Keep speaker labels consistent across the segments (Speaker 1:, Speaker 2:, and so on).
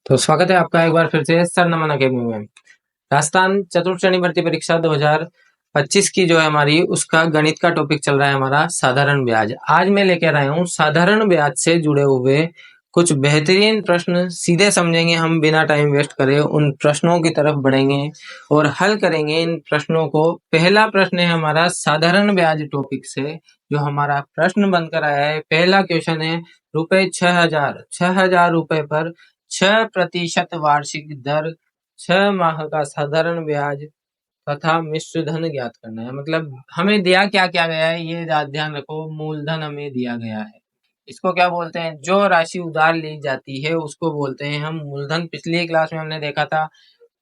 Speaker 1: तो स्वागत है आपका एक बार फिर से सर नमन अकेडमी में। राजस्थान चतुर्थ श्रेणी भर्ती परीक्षा 2025 की जो है हमारी उसका गणित का टॉपिक चल रहा है हमारा साधारण ब्याज। आज मैं लेकर आया हूँ साधारण ब्याज से जुड़े हुए कुछ बेहतरीन प्रश्न। सीधे समझेंगे हम बिना टाइम वेस्ट करे, उन प्रश्नों की तरफ बढ़ेंगे और हल करेंगे इन प्रश्नों को। पहला प्रश्न है हमारा साधारण ब्याज टॉपिक से जो हमारा प्रश्न बनकर आया है। पहला क्वेश्चन है रुपए 6,000 रुपए पर 6% वार्षिक दर 6 माह का साधारण ब्याज तथा मिश्र धन ज्ञात करना है। मतलब हमें दिया क्या क्या गया है, ये ध्यान रखो। मूलधन हमें दिया गया है, इसको क्या बोलते हैं? जो राशि उधार ली जाती है उसको बोलते हैं हम मूलधन। पिछली क्लास में हमने देखा था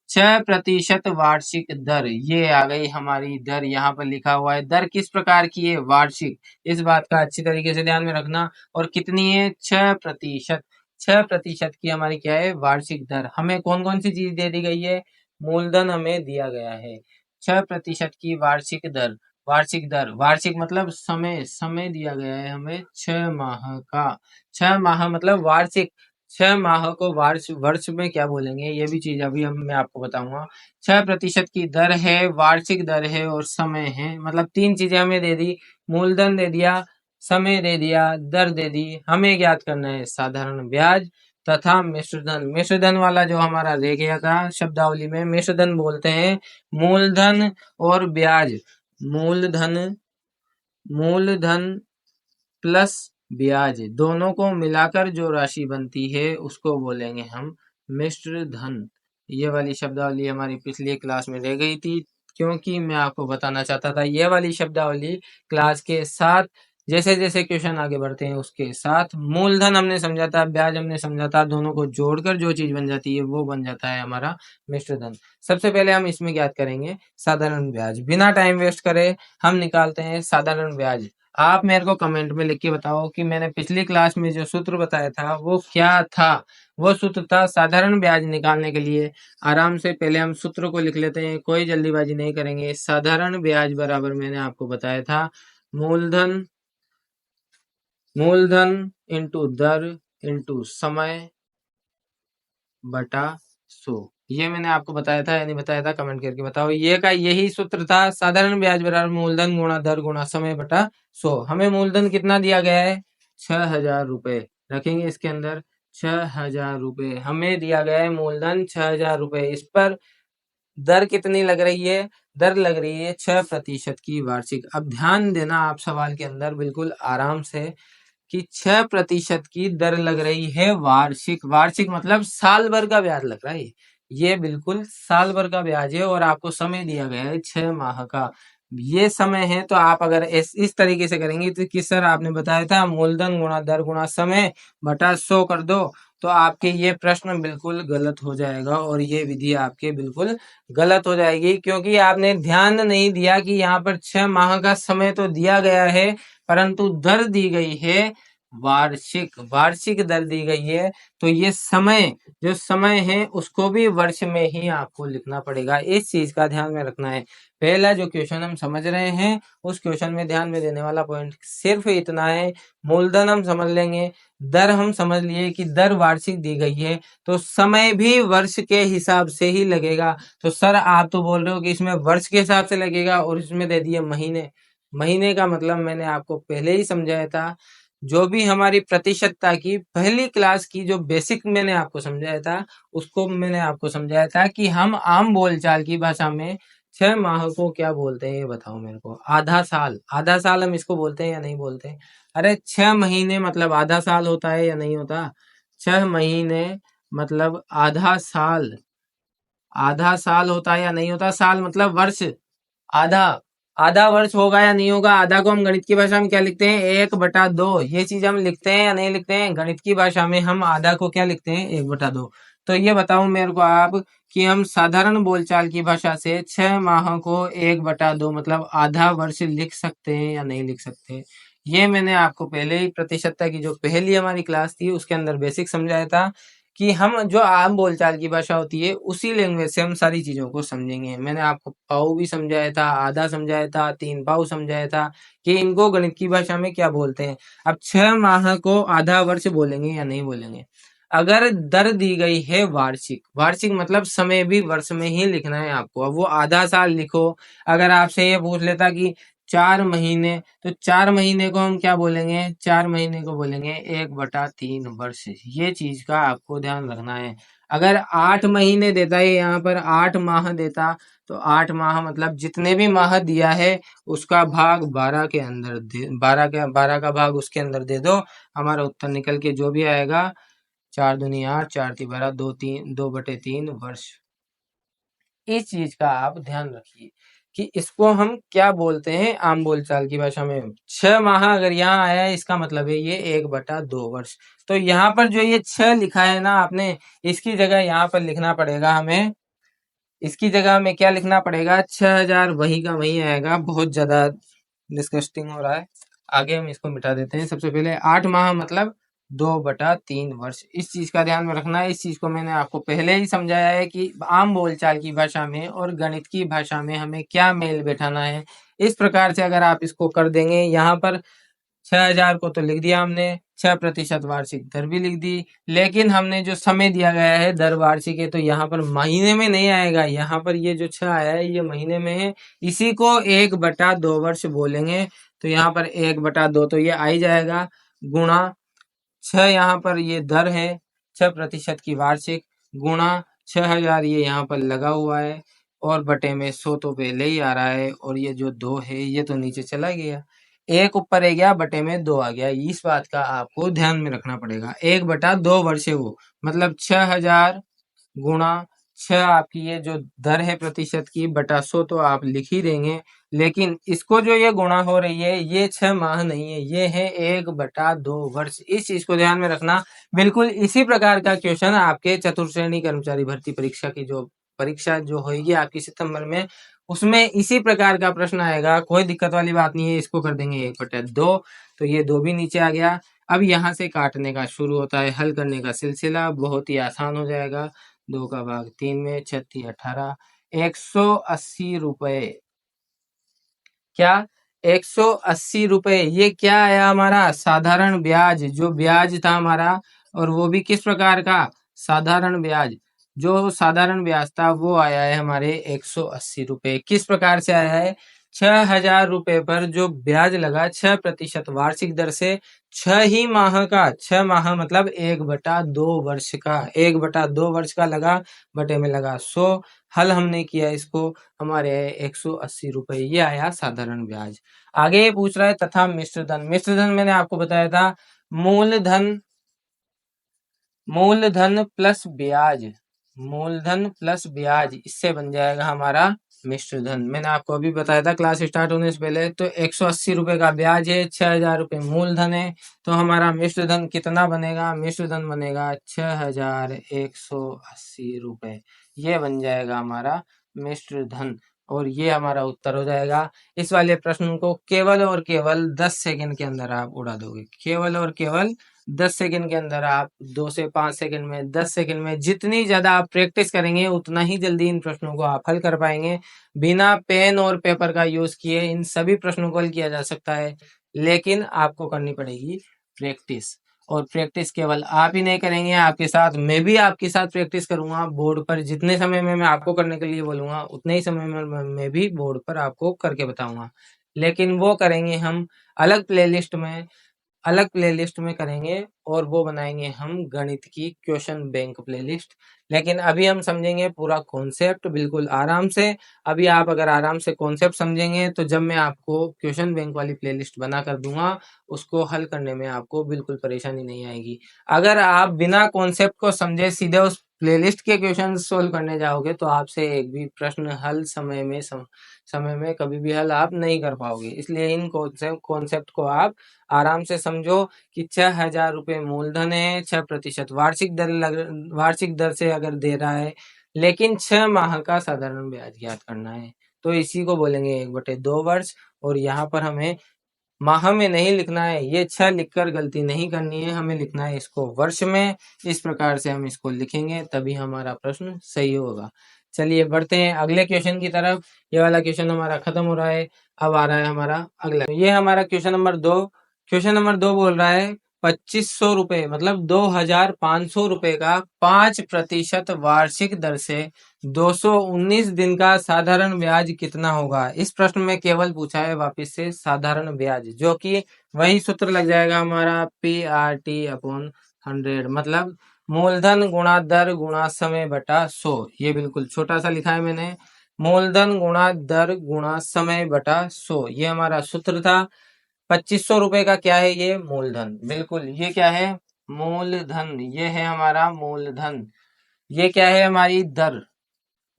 Speaker 1: 6% वार्षिक दर, ये आ गई हमारी दर। यहाँ पर लिखा हुआ है दर किस प्रकार की है, वार्षिक। इस बात का अच्छी तरीके से ध्यान में रखना। और कितनी है? 6%। 6% की हमारी क्या है? वार्षिक दर। हमें कौन कौन सी चीज दे दी गई है? मूलधन हमें दिया गया है। 6% की वार्षिक दर। वार्षिक दर, वार्षिक मतलब समय, समय दिया गया है हमें 6 माह का। 6 माह मतलब वार्षिक। 6 माह को वर्ष, वर्ष में क्या बोलेंगे ये भी चीज अभी मैं आपको बताऊंगा। 6% की दर है, वार्षिक दर है और समय है। मतलब तीन चीजें हमें दे दी, मूलधन दे दिया, समय दे दिया, दर दे दी। हमें ज्ञात करना है साधारण ब्याज तथा मिश्रधन। मिश्रधन वाला जो हमारा रह गया था शब्दावली में, मिश्रधन बोलते हैं मूलधन और ब्याज। मूलधन, मूलधन प्लस ब्याज दोनों को मिलाकर जो राशि बनती है उसको बोलेंगे हम मिश्र धन। ये वाली शब्दावली हमारी पिछली क्लास में रह गई थी, क्योंकि मैं आपको बताना चाहता था ये वाली शब्दावली क्लास के साथ जैसे जैसे क्वेश्चन आगे बढ़ते हैं उसके साथ। मूलधन हमने समझा था, ब्याज हमने समझा था, दोनों को जोड़कर जो चीज बन जाती है वो बन जाता है हमारा मिश्र धन। सबसे पहले हम इसमें ज्ञात करेंगे साधारण ब्याज। बिना टाइम वेस्ट करे हम निकालते हैं साधारण ब्याज। आप मेरे को कमेंट में लिख के बताओ कि मैंने पिछली क्लास में जो सूत्र बताया था वो क्या था। वो सूत्र था साधारण ब्याज निकालने के लिए। आराम से पहले हम सूत्र को लिख लेते हैं, कोई जल्दीबाजी नहीं करेंगे। साधारण ब्याज बराबर मैंने आपको बताया था मूलधन, मूलधन इंटू दर इंटू समय बटा 100। ये मैंने आपको बताया था या नहीं बताया था, कमेंट करके बताओ। ये का यही सूत्र था, साधारण ब्याज बराबर मूलधन गुणा दर गुणा समय बटा 100। हमें मूलधन कितना दिया गया है? 6,000 रुपए। रखेंगे इसके अंदर 6,000 रुपए हमें दिया गया है मूलधन 6,000 रुपए। इस पर दर कितनी लग रही है? दर लग रही है 6% की वार्षिक। अब ध्यान देना आप सवाल के अंदर बिल्कुल आराम से कि 6% की दर लग रही है वार्षिक। वार्षिक मतलब साल भर का ब्याज लग रहा है। ये बिल्कुल साल भर का ब्याज है और आपको समय दिया गया है 6 माह का। ये समय है तो आप अगर इस तरीके से करेंगे तो कि सर आपने बताया था मूलधन गुणा दर गुणा समय बटा 100 कर दो, तो आपके ये प्रश्न बिल्कुल गलत हो जाएगा और ये विधि आपके बिल्कुल गलत हो जाएगी, क्योंकि आपने ध्यान नहीं दिया कि यहाँ पर 6 माह का समय तो दिया गया है परंतु दर दी गई है वार्षिक। वार्षिक दर दी गई है तो ये समय, जो समय है उसको भी वर्ष में ही आपको लिखना पड़ेगा। इस चीज का ध्यान में रखना है। पहला जो क्वेश्चन हम समझ रहे हैं उस क्वेश्चन में ध्यान में देने वाला पॉइंट सिर्फ इतना है। मूलधन हम समझ लेंगे, दर हम समझ लिए कि दर वार्षिक दी गई है तो समय भी वर्ष के हिसाब से ही लगेगा। तो सर आप तो बोल रहे हो कि इसमें वर्ष के हिसाब से लगेगा और इसमें दे दिए महीने। महीने का मतलब मैंने आपको पहले ही समझाया था। जो भी हमारी प्रतिशतता की पहली क्लास की जो बेसिक मैंने आपको समझाया था उसको मैंने आपको समझाया था कि हम आम बोलचाल की भाषा में 6 माह को क्या बोलते हैं ये बताओ मेरे को। आधा साल। आधा साल हम इसको बोलते हैं या नहीं बोलते हैं? अरे 6 महीने मतलब आधा साल होता है या नहीं होता? 6 महीने मतलब आधा साल। आधा साल होता है या नहीं होता? साल मतलब वर्ष। आधा, आधा वर्ष होगा या नहीं होगा? आधा को हम गणित की भाषा में क्या लिखते हैं? 1/2। ये चीज हम लिखते हैं या नहीं लिखते हैं? गणित की भाषा में हम आधा को क्या लिखते हैं? 1/2। तो ये बताओ मेरे को आप कि हम साधारण बोलचाल की भाषा से 6 माह को 1/2 मतलब आधा वर्ष लिख सकते हैं या नहीं लिख सकते? ये मैंने आपको पहले ही प्रतिशतता की जो पहली हमारी क्लास थी उसके अंदर बेसिक समझाया था कि हम जो आम बोलचाल की भाषा होती है उसी लैंग्वेज से हम सारी चीजों को समझेंगे। मैंने आपको पाऊ भी समझाया था, आधा समझाया था, 3 पाऊ समझाया था कि इनको गणित की भाषा में क्या बोलते हैं। अब 6 माह को आधा वर्ष बोलेंगे या नहीं बोलेंगे? अगर दर दी गई है वार्षिक, वार्षिक मतलब समय भी वर्ष में ही लिखना है आपको। अब वो आधा साल लिखो, अगर आपसे ये पूछ लेता कि 4 महीने, तो 4 महीने को हम क्या बोलेंगे, 4 महीने को बोलेंगे 1/3 वर्ष। ये चीज का आपको ध्यान रखना है। अगर 8 महीने देता है, यहाँ पर 8 माह देता, तो 8 माह मतलब जितने भी माह दिया है उसका भाग 12 के अंदर दे, 12 का भाग उसके अंदर दे दो। हमारा उत्तर निकल के जो भी आएगा, 4 दूनी 8, 4 × 12, 2/3 वर्ष। इस चीज का आप ध्यान रखिए कि इसको हम क्या बोलते हैं आम बोलचाल की भाषा में। 6 माह अगर यहाँ आया है, इसका मतलब है ये 1/2 वर्ष। तो यहाँ पर जो ये 6 लिखा है ना आपने, इसकी जगह यहाँ पर लिखना पड़ेगा हमें, इसकी जगह में क्या लिखना पड़ेगा, 6,000 वही का वही आएगा। बहुत ज्यादा डिस्कस्टिंग हो रहा है, आगे हम इसको मिटा देते हैं। सबसे पहले 8 माह मतलब 2/3 वर्ष। इस चीज का ध्यान में रखना है। इस चीज को मैंने आपको पहले ही समझाया है कि आम बोलचाल की भाषा में और गणित की भाषा में हमें क्या मेल बैठाना है। इस प्रकार से अगर आप इसको कर देंगे, यहाँ पर 6,000 को तो लिख दिया हमने, 6% वार्षिक दर भी लिख दी, लेकिन हमने जो समय दिया गया है दर वार्षिक है, तो यहाँ पर महीने में नहीं आएगा। यहाँ पर ये जो 6 आया है ये महीने में है, इसी को 1/2 वर्ष बोलेंगे। तो यहाँ पर 1/2 तो ये आ ही जाएगा, गुणा 6 यहाँ पर ये दर है, 6% की वार्षिक, गुणा 6,000 ये यहाँ पर लगा हुआ है, और बटे में 100 तो पहले ही आ रहा है, और ये जो 2 है ये तो नीचे चला गया, 1 ऊपर है गया, बटे में 2 आ गया। इस बात का आपको ध्यान में रखना पड़ेगा। 1/2 वर्ष है वो, मतलब 6,000 गुणा 6 आपकी ये जो दर है प्रतिशत की, बटा 100 तो आप लिख ही देंगे, लेकिन इसको जो ये गुणा हो रही है ये 6 माह नहीं है, ये है 1/2 वर्ष। इस चीज को ध्यान में रखना। बिल्कुल इसी प्रकार का क्वेश्चन आपके चतुर्थ श्रेणी कर्मचारी भर्ती परीक्षा की जो परीक्षा जो होगी आपकी सितंबर में, उसमें इसी प्रकार का प्रश्न आएगा। कोई दिक्कत वाली बात नहीं है, इसको कर देंगे 1/2, तो ये 2 भी नीचे आ गया। अब यहाँ से काटने का शुरू होता है हल करने का सिलसिला, बहुत ही आसान हो जाएगा। 2 का भाग 3 में, 36 18, 180 रुपए। क्या, 180 रुपए। ये क्या आया हमारा, साधारण ब्याज। जो ब्याज था हमारा, और वो भी किस प्रकार का, साधारण ब्याज। जो साधारण ब्याज था वो आया है हमारे 180 रुपए। किस प्रकार से आया है, 6,000 रुपए पर जो ब्याज लगा 6% वार्षिक दर से, 6 ही माह का, 6 माह मतलब 1/2 वर्ष का, 1/2 वर्ष का लगा, बटे में लगा 100। हल हमने किया इसको, हमारे 180 रुपए, ये आया साधारण ब्याज। आगे ये पूछ रहा है तथा मिश्र धन। मिश्र धन मैंने आपको बताया था, मूलधन, मूलधन प्लस ब्याज, मूलधन प्लस ब्याज, इससे बन जाएगा हमारा मिश्र धन। मैंने आपको अभी बताया था क्लास स्टार्ट होने से पहले। तो 180 रुपए का ब्याज है, 6,000 रुपए मूलधन है, तो हमारा मिश्र धन कितना बनेगा, मिश्र धन बनेगा 6,180 रुपए। ये बन जाएगा हमारा मिश्र धन, और ये हमारा उत्तर हो जाएगा। इस वाले प्रश्न को केवल और केवल 10 सेकंड के अंदर आप उड़ा दोगे, केवल और केवल 10 सेकंड के अंदर। आप 2 से 5 सेकंड में, 10 सेकंड में, जितनी ज्यादा आप प्रैक्टिस करेंगे उतना ही जल्दी इन प्रश्नों को आप हल कर पाएंगे। बिना पेन और पेपर का यूज किए इन सभी प्रश्नों को हल किया जा सकता है, लेकिन आपको करनी पड़ेगी प्रैक्टिस। और प्रैक्टिस केवल आप ही नहीं करेंगे, आपके साथ मैं भी आपके साथ प्रैक्टिस करूंगा बोर्ड पर। जितने समय में मैं आपको करने के लिए बोलूंगा उतने ही समय में मैं भी बोर्ड पर आपको करके बताऊंगा, लेकिन वो करेंगे हम अलग प्लेलिस्ट में, अलग प्लेलिस्ट में करेंगे, और वो बनाएंगे हम गणित की क्वेश्चन बैंक प्लेलिस्ट। लेकिन अभी हम समझेंगे पूरा कॉन्सेप्ट बिल्कुल आराम से। अभी आप अगर आराम से कॉन्सेप्ट समझेंगे तो जब मैं आपको क्वेश्चन बैंक वाली प्लेलिस्ट बना कर दूंगा, उसको हल करने में आपको बिल्कुल परेशानी नहीं आएगी। अगर आप बिना कॉन्सेप्ट को समझे सीधे उस प्लेलिस्ट के क्वेश्चन सोल्व करने जाओगे तो आपसे एक भी प्रश्न हल समय में कभी भी हल आप नहीं कर पाओगे। इसलिए इन कॉन्सेप्ट को आप आराम से समझो कि 6,000 रुपए मूलधन है, 6% वार्षिक दर से अगर दे रहा है, लेकिन 6 माह का साधारण ब्याज ज्ञात करना है, तो इसी को बोलेंगे 1/2 वर्ष। और यहाँ पर हमें माह में नहीं लिखना है, ये 6 लिखकर गलती नहीं करनी है, हमें लिखना है इसको वर्ष में। इस प्रकार से हम इसको लिखेंगे तभी हमारा प्रश्न सही होगा। चलिए बढ़ते हैं अगले क्वेश्चन की तरफ। ये वाला क्वेश्चन हमारा खत्म हो रहा है, अब आ रहा है हमारा अगला। ये हमारा क्वेश्चन नंबर 2। क्वेश्चन नंबर 2 बोल रहा है 2500 रुपए मतलब 2500 रुपए का 5% वार्षिक दर से 219 दिन का साधारण ब्याज कितना होगा। इस प्रश्न में केवल पूछा है वापिस से साधारण ब्याज, जो कि वही सूत्र लग जाएगा हमारा PRT/100, मतलब मूलधन गुणा दर गुणा समय बटा 100। ये बिल्कुल छोटा सा लिखा है मैंने, मूलधन गुणा दर गुणा समय बटा 100, ये हमारा सूत्र था। 2500 रुपए का क्या है, ये मूलधन, बिल्कुल ये क्या है, मूलधन, ये है हमारा मूलधन। ये क्या है, हमारी दर,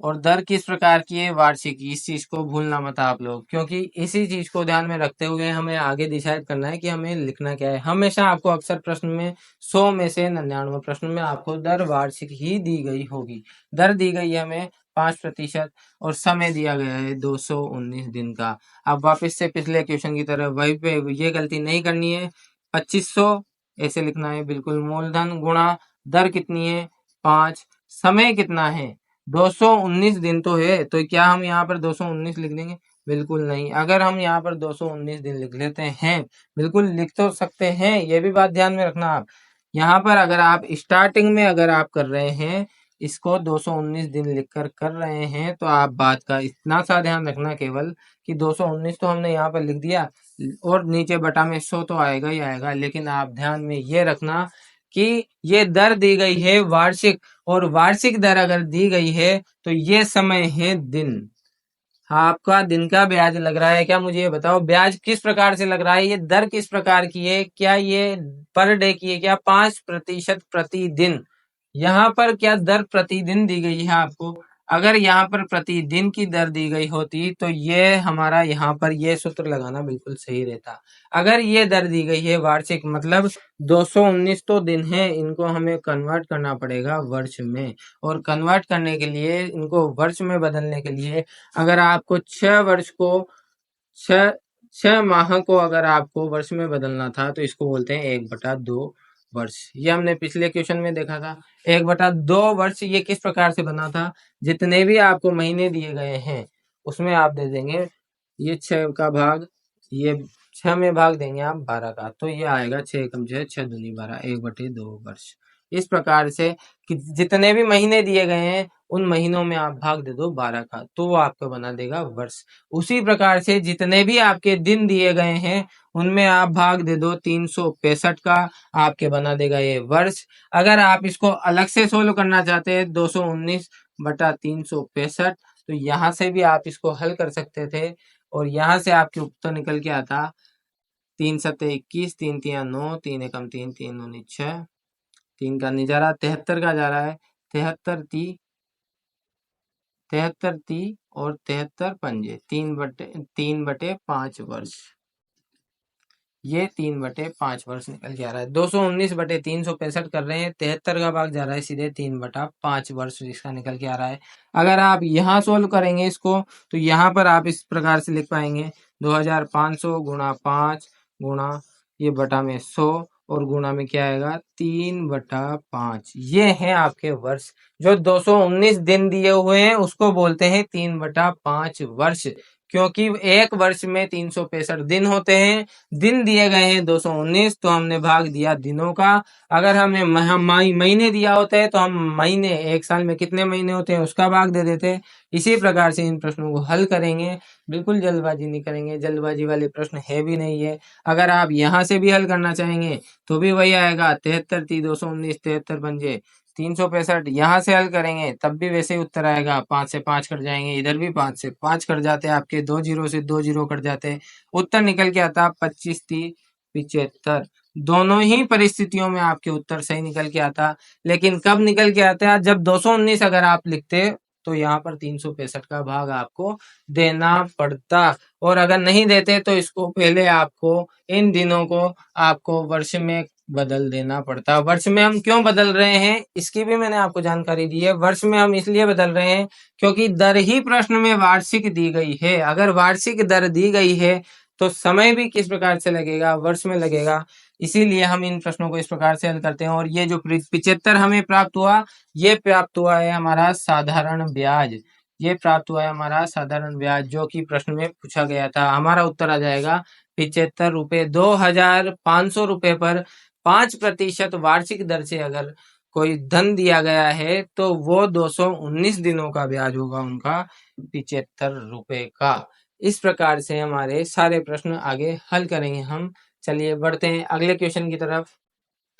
Speaker 1: और दर किस प्रकार की है, वार्षिक। इस चीज को भूलना मत आप लोग, क्योंकि इसी चीज को ध्यान में रखते हुए हमें आगे डिसाइड करना है कि हमें लिखना क्या है। हमेशा आपको अक्सर प्रश्न में 100 में से 99 प्रश्न में आपको दर वार्षिक ही दी गई होगी। दर दी गई है हमें 5% और समय दिया गया है 219 दिन का। अब वापस से पिछले क्वेश्चन की तरह वही पे ये गलती नहीं करनी है। 2500 ऐसे लिखना है, बिल्कुल, मूलधन गुणा दर कितनी है 5, समय कितना है 219 दिन तो है, तो क्या हम यहाँ पर 219 लिख देंगे, बिल्कुल नहीं। अगर हम यहाँ पर 219 दिन लिख लेते हैं, बिल्कुल लिख तो सकते हैं, ये भी बात ध्यान में रखना आप। यहाँ पर अगर आप स्टार्टिंग में अगर आप कर रहे हैं इसको 219 दिन लिखकर कर रहे हैं, तो आप बात का इतना सा ध्यान रखना केवल कि 219 तो हमने यहाँ पर लिख दिया और नीचे बटा में 100 तो आएगा ही आएगा, लेकिन आप ध्यान में ये रखना कि ये दर दी गई है वार्षिक, और वार्षिक दर अगर दी गई है तो ये समय है दिन। आपका दिन का ब्याज लग रहा है क्या, मुझे ये बताओ, ब्याज किस प्रकार से लग रहा है, ये दर किस प्रकार की है, क्या ये पर डे की है, क्या 5% प्रतिदिन। यहाँ पर क्या दर प्रतिदिन दी गई है आपको, अगर यहाँ पर प्रतिदिन की दर दी गई होती तो ये हमारा यहाँ पर ये सूत्र लगाना बिल्कुल सही रहता। अगर ये दर दी गई है वार्षिक, मतलब 219 तो दिन है, इनको हमें कन्वर्ट करना पड़ेगा वर्ष में, और कन्वर्ट करने के लिए इनको वर्ष में बदलने के लिए अगर आपको 6 वर्ष को 6 माह को अगर आपको वर्ष में बदलना था तो इसको बोलते हैं 1/2 वर्ष। ये हमने पिछले क्वेश्चन में देखा था। 1/2 वर्ष ये किस प्रकार से बना था, जितने भी आपको महीने दिए गए हैं उसमें आप दे देंगे ये 6 का भाग, ये 6 में भाग देंगे आप 12 का, तो ये आएगा 6 कम 6 6 दूनी 12, 1/2 वर्ष। इस प्रकार से कि जितने भी महीने दिए गए हैं उन महीनों में आप भाग दे दो 12 का, तो वो आपको बना देगा वर्ष। उसी प्रकार से जितने भी आपके दिन दिए गए हैं उनमें आप भाग दे दो 365 का, आपके बना देगा ये वर्ष। अगर आप इसको अलग से सोल्व करना चाहते हैं 219/365, तो यहाँ से भी आप इसको हल कर सकते थे, और यहाँ से आपके उत्तर निकल के आता 3 7 21, 3 3 9, 3 एकम 3, 3 9 6, 3 का नहीं जा रहा, 73 का जा रहा है, 73 और 73 पंजे 3/5 वर्ष, ये 3/5 वर्ष निकल के आ रहा है। 219/365 कर रहे हैं, 73 का भाग जा रहा है सीधे 3/5 वर्ष, इसका निकल के आ रहा है। अगर आप यहाँ सोल्व करेंगे इसको, तो यहाँ पर आप इस प्रकार से लिख पाएंगे 2500 गुणा 5 गुणा ये बटा में 100 और गुणा में क्या आएगा 3/5, ये है आपके वर्ष। जो 219 दिन दिए हुए हैं उसको बोलते हैं 3/5 वर्ष, क्योंकि एक वर्ष में 365 दिन होते हैं। दिन दिए गए हैं 219, तो हमने भाग दिया दिनों का। अगर हमें महीने दिया होता है तो हम महीने, एक साल में कितने महीने होते हैं उसका भाग दे देते। इसी प्रकार से इन प्रश्नों को हल करेंगे, बिल्कुल जल्दबाजी नहीं करेंगे, जल्दबाजी वाले प्रश्न है भी नहीं है। अगर आप यहाँ से भी हल करना चाहेंगे तो भी वही आएगा 73 3 219, 73 पंजे 365, यहाँ से हल करेंगे तब भी वैसे ही उत्तर आएगा। 5 से 5 कट जाएंगे, इधर भी 5 से 5 कट जाते हैं, आपके 2 जीरो से 2 जीरो कट जाते हैं, उत्तर निकल के आता 25 30 75। दोनों ही परिस्थितियों में आपके उत्तर सही निकल के आता, लेकिन कब निकल के आता है, जब 219 अगर आप लिखते तो यहाँ पर 365 का भाग आपको देना पड़ता, और अगर नहीं देते तो इसको पहले आपको इन दिनों को आपको वर्ष में बदल देना पड़ता। वर्ष में हम क्यों बदल रहे हैं इसकी भी मैंने आपको जानकारी दी है। वर्ष में हम इसलिए बदल रहे हैं क्योंकि दर ही प्रश्न में वार्षिक दी गई है। अगर वार्षिक दर दी गई है तो समय भी किस प्रकार से लगेगा, वर्ष में लगेगा। इसीलिए हम इन प्रश्नों को इस प्रकार से हल करते हैं। और ये जो 75 हमें प्राप्त हुआ, ये प्राप्त हुआ है हमारा साधारण ब्याज, ये प्राप्त हुआ है हमारा साधारण ब्याज, जो कि प्रश्न में पूछा गया था। हमारा उत्तर आ जाएगा 75 रुपए। 2500 रुपए पर 5% वार्षिक दर से अगर कोई धन दिया गया है तो वो 219 दिनों का ब्याज होगा उनका 75 रुपए का। इस प्रकार से हमारे सारे प्रश्न आगे हल करेंगे हम। चलिए बढ़ते हैं अगले क्वेश्चन की तरफ।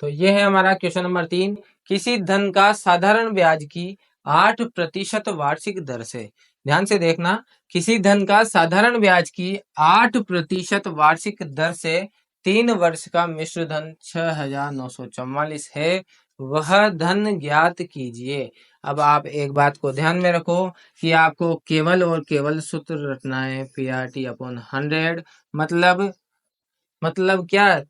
Speaker 1: तो ये है हमारा क्वेश्चन नंबर 3। किसी धन का साधारण ब्याज की 8% वार्षिक दर से, ध्यान से देखना, किसी धन का साधारण ब्याज की 8% वार्षिक दर से 3 वर्ष का मिश्र धन 6,944 है, वह धन ज्ञात कीजिए। अब आप एक बात को ध्यान में रखो कि आपको केवल और केवल सूत्र रटना है PRT/100। मतलब क्या,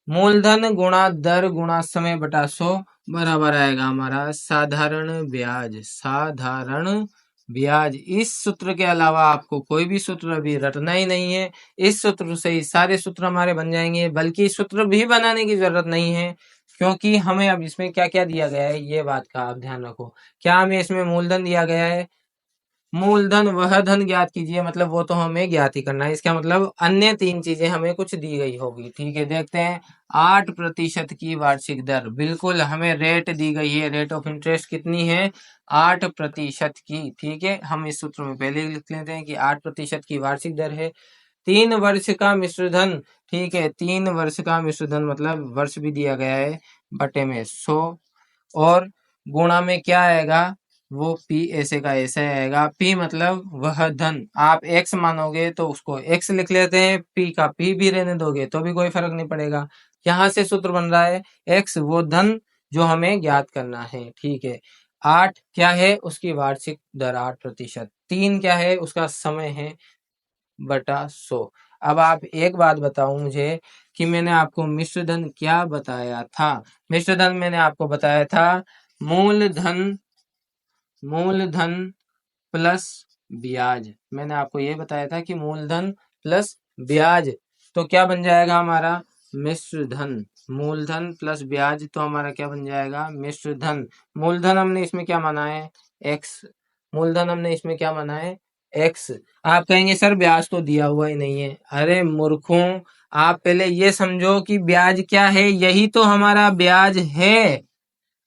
Speaker 1: मूलधन गुणा दर गुणा समय बटा 100 बराबर आएगा हमारा साधारण ब्याज। साधारण ब्याज, इस सूत्र के अलावा आपको कोई भी सूत्र अभी रटना ही नहीं है। इस सूत्र से ही सारे सूत्र हमारे बन जाएंगे, बल्कि सूत्र भी बनाने की जरूरत नहीं है, क्योंकि हमें अब इसमें क्या क्या दिया गया है ये बात का आप ध्यान रखो। क्या हमें इसमें मूलधन दिया गया है? मूलधन वह धन ज्ञात कीजिए, मतलब वो तो हमें ज्ञात ही करना है। इसका मतलब अन्य 3 चीजें हमें कुछ दी गई होगी। ठीक है, देखते हैं। 8% की वार्षिक दर, बिल्कुल हमें रेट दी गई है, रेट ऑफ इंटरेस्ट कितनी है? 8% की। ठीक है, हम इस सूत्र में पहले ही लिख लेते हैं कि 8% की वार्षिक दर है। 3 वर्ष का मिश्र धन, ठीक है, 3 वर्ष का मिश्र धन मतलब वर्ष भी दिया गया है, बटे में 100, और गुणा में क्या आएगा? वो P ऐसे का ऐसे आएगा। P मतलब वह धन, आप X मानोगे तो उसको X लिख लेते हैं, P का P भी रहने दोगे तो भी कोई फर्क नहीं पड़ेगा। यहाँ से सूत्र बन रहा है X वो धन जो हमें ज्ञात करना है। ठीक है, 8 क्या है? उसकी वार्षिक दर 8%। 3 क्या है? उसका समय है, बटा 100। अब आप एक बात बताओ मुझे कि मैंने आपको मिश्र धन क्या बताया था? मिश्र धन मैंने आपको बताया था मूलधन प्लस ब्याज। मैंने आपको ये बताया था कि मूलधन प्लस ब्याज तो क्या बन जाएगा हमारा? मिश्र धन। मूलधन प्लस ब्याज तो हमारा क्या बन जाएगा? मिश्र धन। मूलधन हमने इसमें क्या माना है? X। मूलधन हमने इसमें क्या माना है? X। आप कहेंगे सर ब्याज तो दिया हुआ ही नहीं है। अरे मूर्खों, आप पहले ये समझो कि ब्याज क्या है। यही तो हमारा ब्याज है,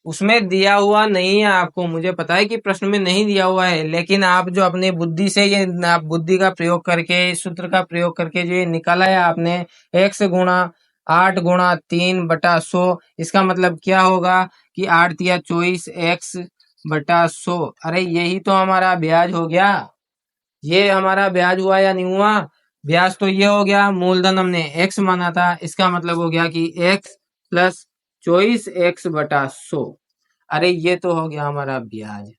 Speaker 1: उसमें दिया हुआ नहीं है आपको। मुझे पता है कि प्रश्न में नहीं दिया हुआ है, लेकिन आप जो अपने बुद्धि से ये आप बुद्धि का प्रयोग करके, सूत्र का प्रयोग करके जो ये निकाला है आपने, x गुणा 8 गुणा 3 बटा 100, इसका मतलब क्या होगा कि 8 तिया 24 x बटा 100। अरे यही तो हमारा ब्याज हो गया। ये हमारा ब्याज हुआ या नहीं हुआ? ब्याज तो ये हो गया। मूलधन हमने x माना था, इसका मतलब हो गया कि x प्लस 24x बटा 100। अरे ये तो हो गया हमारा ब्याज।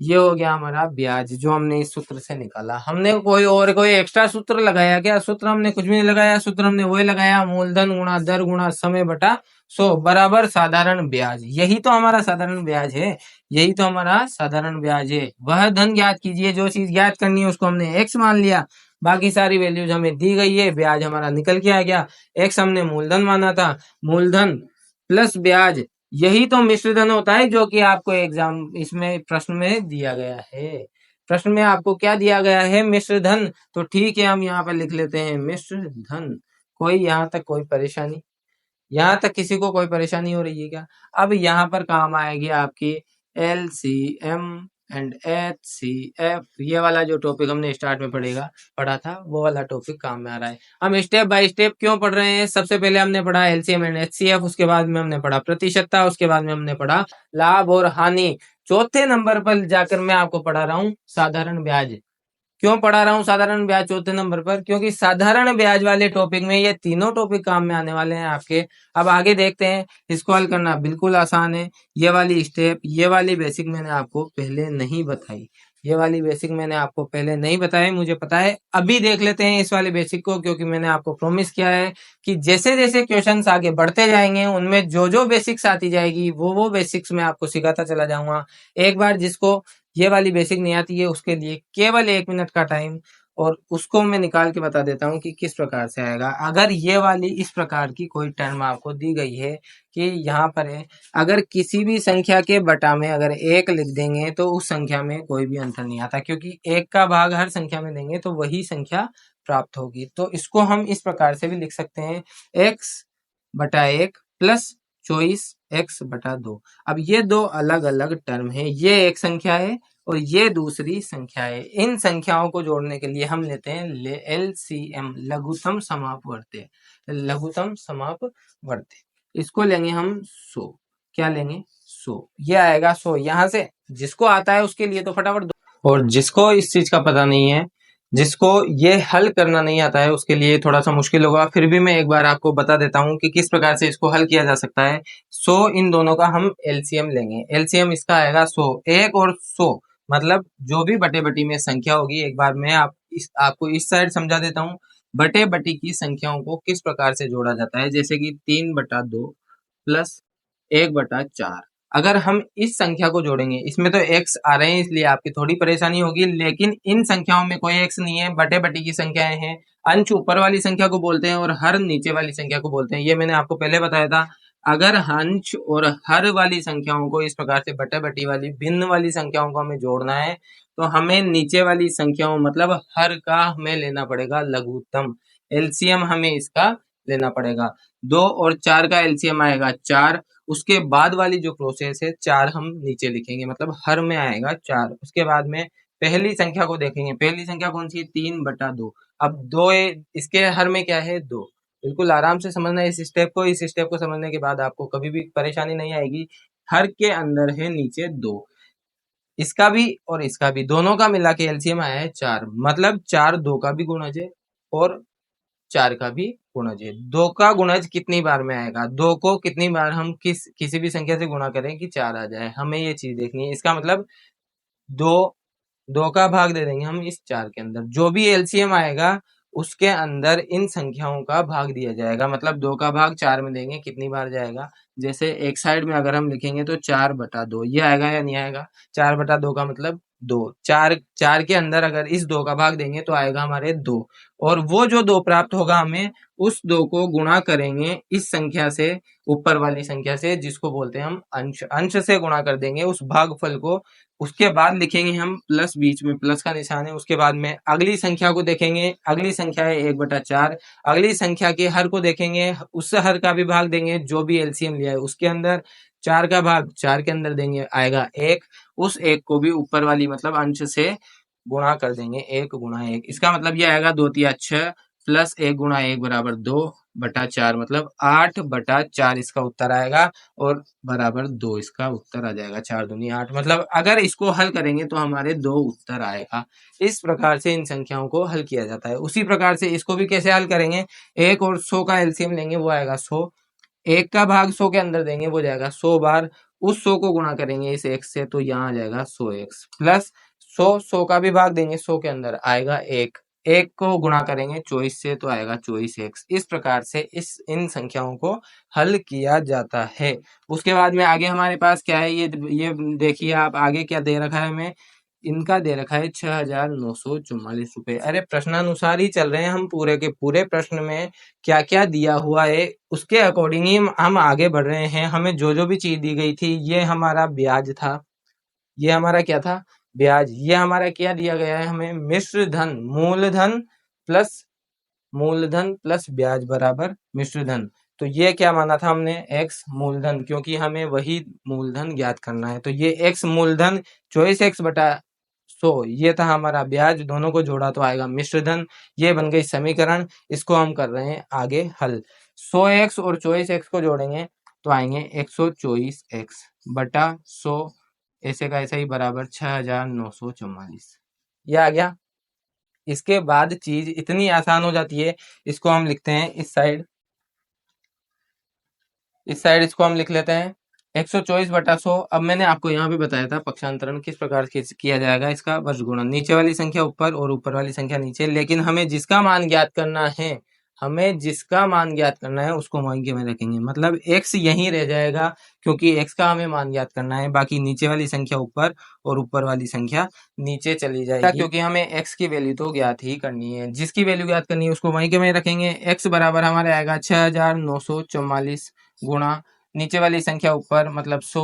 Speaker 1: ये हो गया हमारा ब्याज जो हमने इस सूत्र से निकाला। हमने कोई एक्स्ट्रा सूत्र लगाया क्या? सूत्र हमने कुछ भी नहीं लगाया। सूत्र हमने वही लगाया, मूलधन गुणा दर गुणा समय बटा 100 बराबर साधारण ब्याज। यही तो हमारा साधारण ब्याज है। यही तो हमारा साधारण ब्याज है। वह धन ज्ञात कीजिए, जो चीज ज्ञात करनी है उसको हमने एक्स मान लिया, बाकी सारी वैल्यूज हमें दी गई है, ब्याज हमारा निकल के आ गया। एक्स हमने मूलधन माना था, मूलधन प्लस ब्याज, यही तो मिश्र धन होता है जो कि आपको एग्जाम इसमें प्रश्न में दिया गया है। प्रश्न में आपको क्या दिया गया है? मिश्र धन। तो ठीक है, हम यहाँ पर लिख लेते हैं मिश्र धन। कोई यहाँ तक कोई परेशानी? यहाँ तक किसी को कोई परेशानी हो रही है क्या? अब यहाँ पर काम आएगी आपकी LCM एंड HCF। ये वाला जो टॉपिक हमने स्टार्ट में पढ़ा था, वो वाला टॉपिक काम में आ रहा है। हम स्टेप बाय स्टेप क्यों पढ़ रहे हैं? सबसे पहले हमने पढ़ा LCM एंड HCF, उसके बाद में हमने पढ़ा प्रतिशतता, उसके बाद में हमने पढ़ा लाभ और हानि। चौथे नंबर पर जाकर मैं आपको पढ़ा रहा हूँ साधारण ब्याज। क्यों पढ़ा रहा हूँ साधारण ब्याज चौथे नंबर पर? क्योंकि साधारण ब्याज वाले टॉपिक में ये तीनों टॉपिक काम में आने वाले हैं आपके। अब आगे देखते हैं। इसको हल करना बिल्कुल आसान है। ये वाली स्टेप, ये वाली बेसिक मैंने आपको पहले नहीं बताई। ये वाली बेसिक मैंने आपको पहले नहीं बताई, मुझे पता है। अभी देख लेते हैं इस वाले बेसिक को, क्योंकि मैंने आपको प्रॉमिस किया है कि जैसे जैसे क्वेश्चंस आगे बढ़ते जाएंगे उनमें जो जो बेसिक्स आती जाएगी वो बेसिक्स मैं आपको सिखाता चला जाऊंगा। एक बार जिसको ये वाली बेसिक नहीं आती है उसके लिए केवल 1 मिनट का टाइम, और उसको मैं निकाल के बता देता हूँ कि किस प्रकार से आएगा। अगर ये वाली इस प्रकार की कोई टर्म आपको दी गई है कि यहाँ पर है, अगर किसी भी संख्या के बटा में अगर 1 लिख देंगे तो उस संख्या में कोई भी अंतर नहीं आता, क्योंकि 1 का भाग हर संख्या में देंगे तो वही संख्या प्राप्त होगी। तो इसको हम इस प्रकार से भी लिख सकते हैं, x बटा 1 प्लस 24x/2। अब ये दो अलग अलग टर्म है, ये एक संख्या है और ये दूसरी संख्या है। इन संख्याओं को जोड़ने के लिए हम लेते हैं LCM, लघुत्तम समापवर्ती। लघुत्तम समापवर्ती इसको लेंगे हम 100। क्या लेंगे? 100। ये आएगा 100। यहां से जिसको आता है उसके लिए तो फटाफट दो, और जिसको इस चीज का पता नहीं है, जिसको ये हल करना नहीं आता है, उसके लिए थोड़ा सा मुश्किल होगा। फिर भी मैं एक बार आपको बता देता हूँ कि किस प्रकार से इसको हल किया जा सकता है। 100 इन दोनों का हम एलसीएम लेंगे। एलसीएम इसका आएगा 100। 1 और 100 मतलब जो भी बटे बटी में संख्या होगी, एक बार मैं आपको इस साइड समझा देता हूँ। बटे बटी की संख्याओं को किस प्रकार से जोड़ा जाता है, जैसे कि 3/2 प्लस 1/4। अगर हम इस संख्या को जोड़ेंगे, इसमें तो x आ रहे हैं इसलिए आपकी थोड़ी परेशानी होगी, लेकिन इन संख्याओं में कोई x नहीं है, बटे बटी की संख्याएं हैं। अंश ऊपर वाली संख्या को बोलते हैं और हर नीचे वाली संख्या को बोलते हैं। ये मैंने आपको पहले बताया था। अगर अंश और हर वाली संख्याओं को इस प्रकार से बटे बटी वाली भिन्न वाली संख्याओं को हमें जोड़ना है, तो हमें नीचे वाली संख्याओं मतलब हर का हमें लेना पड़ेगा लघुत्तम। एलसीएम हमें इसका लेना पड़ेगा। 2 और 4 का एलसीएम आएगा 4। उसके बाद वाली जो प्रोसेस है, 4 हम नीचे लिखेंगे, मतलब हर में आएगा 4। उसके बाद में पहली संख्या को देखेंगे। पहली संख्या कौन सी है? 3/2। अब 2 इसके हर में क्या है? 2। बिल्कुल आराम से समझना इस स्टेप को। इस स्टेप को समझने के बाद आपको कभी भी परेशानी नहीं आएगी। हर के अंदर है नीचे 2। इसका भी और इसका भी, दोनों का मिला के एलसीएम आया है 4। मतलब 4 2 का भी गुणज है और 4 का भी गुणज है। 2 का गुणज कितनी बार में आएगा? 2 को कितनी बार हम किसी भी संख्या से गुणा करें कि 4 आ जाए, हमें ये चीज देखनी है। इसका मतलब 2 का भाग दे देंगे हम इस 4 के अंदर। जो भी एलसीएम आएगा उसके अंदर इन संख्याओं का भाग दिया जाएगा। मतलब 2 का भाग 4 में देंगे, कितनी बार जाएगा? जैसे एक साइड में अगर हम लिखेंगे तो 4/2 ये आएगा या नहीं आएगा? 4/2 का मतलब 2। 4 के अंदर अगर इस 2 का भाग देंगे तो आएगा हमारे 2। और वो जो 2 प्राप्त होगा हमें, उस 2 को गुणा करेंगे इस संख्या से, ऊपर वाली संख्या से, जिसको बोलते हैं हम अंश। अंश से गुणा कर देंगे उस भागफल को। उसके बाद लिखेंगे हम प्लस, बीच में प्लस का निशान है। उसके बाद में अगली संख्या को देखेंगे। अगली संख्या है 1/4। अगली संख्या के हर को देखेंगे, उस हर का भी भाग देंगे जो भी एलसीएम लिया है उसके अंदर। 4 का भाग 4 के अंदर देंगे, आएगा 1। उस 1 को भी ऊपर वाली मतलब अंश से गुणा कर देंगे, 1 गुणा 1। इसका मतलब ये आएगा 2 तिया 6 प्लस 1 गुणा 1 बराबर 2/4, मतलब 8/4 इसका उत्तर आएगा और बराबर 2 इसका उत्तर आ जाएगा। 4 दूनी 8, मतलब अगर इसको हल करेंगे तो हमारे 2 उत्तर आएगा। इस प्रकार से इन संख्याओं को हल किया जाता है। उसी प्रकार से इसको भी कैसे हल करेंगे? 1 और 100 का एलसीएम लेंगे, वो आएगा 100। 1 का भाग 100 के अंदर देंगे, वो जाएगा 100 बार। उस 100 को गुणा करेंगे इस 1 से, तो यहाँ आ जाएगा 100x प्लस 100 का भी भाग देंगे 100 के अंदर, आएगा 1। 1 को गुणा करेंगे 24 से तो आएगा 24x। इस प्रकार से इन संख्याओं को हल किया जाता है। उसके बाद में आगे हमारे पास क्या है, ये देखिए आप, आगे क्या दे रखा है हमें। इनका दे रखा है 6,944 रुपए। अरे प्रश्नानुसार ही चल रहे हैं हम, पूरे के पूरे प्रश्न में क्या क्या दिया हुआ है उसके अकॉर्डिंग ही हम आगे बढ़ रहे हैं। हमें जो जो भी चीज दी गई थी, ये हमारा ब्याज था, ये हमारा क्या था? ब्याज। ये हमारा क्या दिया गया है हमें? मिश्र धन। मूलधन प्लस ब्याज बराबर मिश्र धन। तो ये क्या माना था हमने? x मूलधन, क्योंकि हमें वही मूलधन ज्ञात करना है। तो ये x मूलधन 24x/100 ये था हमारा ब्याज। दोनों को जोड़ा तो आएगा मिश्र धन। ये बन गई समीकरण। इसको हम कर रहे हैं आगे हल। 100x और 24x को जोड़ेंगे तो आएंगे 124x/100, ऐसे का ऐसा ही बराबर 6,944। ये आ गया। इसके बाद चीज इतनी आसान हो जाती है, इसको हम लिखते हैं इस साइड इसको हम लिख लेते हैं 124/100। अब मैंने आपको यहाँ भी बताया था पक्षांतरण किस प्रकार किया जाएगा, इसका वर्ग गुणन। नीचे वाली संख्या ऊपर और ऊपर वाली संख्या नीचे, लेकिन हमें जिसका मान ज्ञात करना है, उसको वहीं के में रखेंगे। मतलब x यहीं रह जाएगा, क्योंकि x का हमें मान ज्ञात करना है। बाकी नीचे वाली संख्या ऊपर और ऊपर वाली संख्या नीचे चली जाएगी, क्योंकि हमें x की वैल्यू तो ज्ञात ही करनी है। जिसकी वैल्यू ज्ञात करनी है उसको वहीं के में रखेंगे। x बराबर हमारे आएगा 6,944 गुणा नीचे वाली संख्या ऊपर, मतलब 100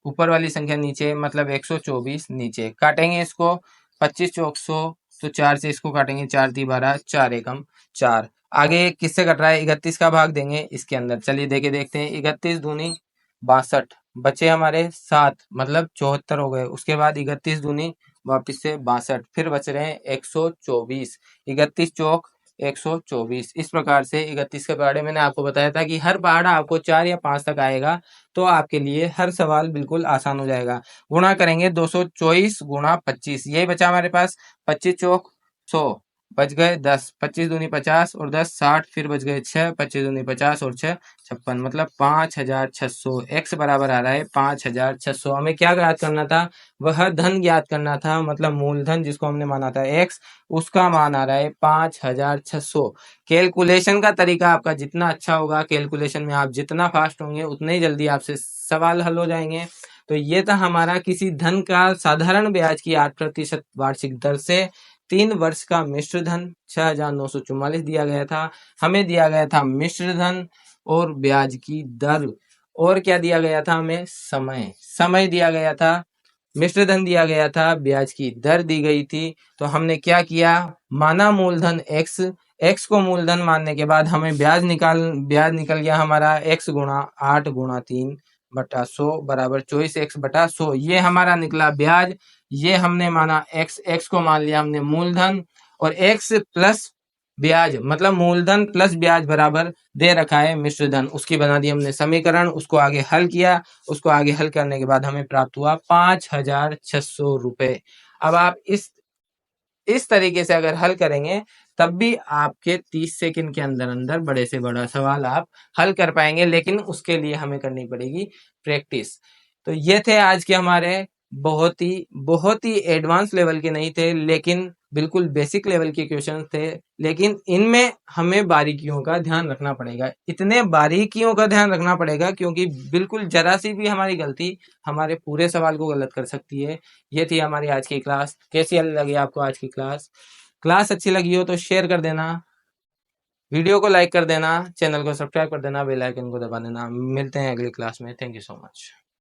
Speaker 1: ऊपर वाली संख्या नीचे, मतलब 124 नीचे। काटेंगे इसको, 25 चौक 100, तो 4 से इसको काटेंगे, 4 × 12, 4 एकम 4। आगे किससे कट रहा है, 31 का भाग देंगे इसके अंदर। चलिए देखते हैं, 31 दूनी 62, बचे हमारे 7, मतलब 74 हो गए। उसके बाद 31 दूनी वापिस से 62, फिर बच रहे हैं 124, 31 चौक 124। इस प्रकार से 31 के पहाड़े मैंने आपको बताया था कि हर पहाड़ा आपको 4 या 5 तक आएगा तो आपके लिए हर सवाल बिल्कुल आसान हो जाएगा। गुणा करेंगे 224 गुणा 25, यही बचा हमारे पास। 25 चौक 100, बच गए 10, 25 दूनी 50 और 10 60, फिर बच गए 6, 25 दूनी 50 और 6 56, मतलब 5600। x बराबर आ रहा है 5600। हमें क्या ज्ञात करना था, वह धन ज्ञात करना था, मतलब मूलधन जिसको हमने माना था x, उसका मान आ रहा है 5600। कैलकुलेशन का तरीका आपका जितना अच्छा होगा, कैलकुलेशन में आप जितना फास्ट होंगे उतने ही जल्दी आपसे सवाल हल हो जाएंगे। तो ये था हमारा किसी धन का साधारण ब्याज की 8% वार्षिक दर से 3 वर्ष का मिश्र धन 6944 दिया गया था। हमें दिया गया था मिश्र धन और ब्याज की दर, और क्या दिया गया था हमें, समय दिया गया था, मिश्र धन दिया गया था, ब्याज की दर दी गई थी। तो हमने क्या किया, माना मूलधन x को मूलधन मानने के बाद हमें ब्याज निकल गया हमारा x गुणा 8 गुणा 3 बटा 100 बराबर 24x बटा 100। ये हमारा निकला ब्याज। ये हमने माना x को मान लिया हमने मूलधन, और x प्लस ब्याज मतलब मूलधन प्लस ब्याज बराबर दे रखा है मिश्र धन। उसकी बना दी हमने समीकरण, उसको आगे हल किया। उसको आगे हल करने के बाद हमें प्राप्त हुआ 5600 रुपए। अब आप इस तरीके से अगर हल करेंगे तब भी आपके 30 सेकंड के अंदर अंदर बड़े से बड़ा सवाल आप हल कर पाएंगे, लेकिन उसके लिए हमें करनी पड़ेगी प्रैक्टिस। तो ये थे आज के हमारे बहुत ही एडवांस लेवल के नहीं थे, लेकिन बिल्कुल बेसिक लेवल के क्वेश्चन थे, लेकिन इनमें हमें बारीकियों का ध्यान रखना पड़ेगा। इतने बारीकियों का ध्यान रखना पड़ेगा क्योंकि बिल्कुल जरा सी भी हमारी गलती हमारे पूरे सवाल को गलत कर सकती है। ये थी हमारी आज की क्लास। कैसी लगी आपको आज की क्लास अच्छी लगी हो तो शेयर कर देना, वीडियो को लाइक कर देना, चैनल को सब्सक्राइब कर देना, बेल आइकन को दबा देना। मिलते हैं अगली क्लास में। Thank you so much.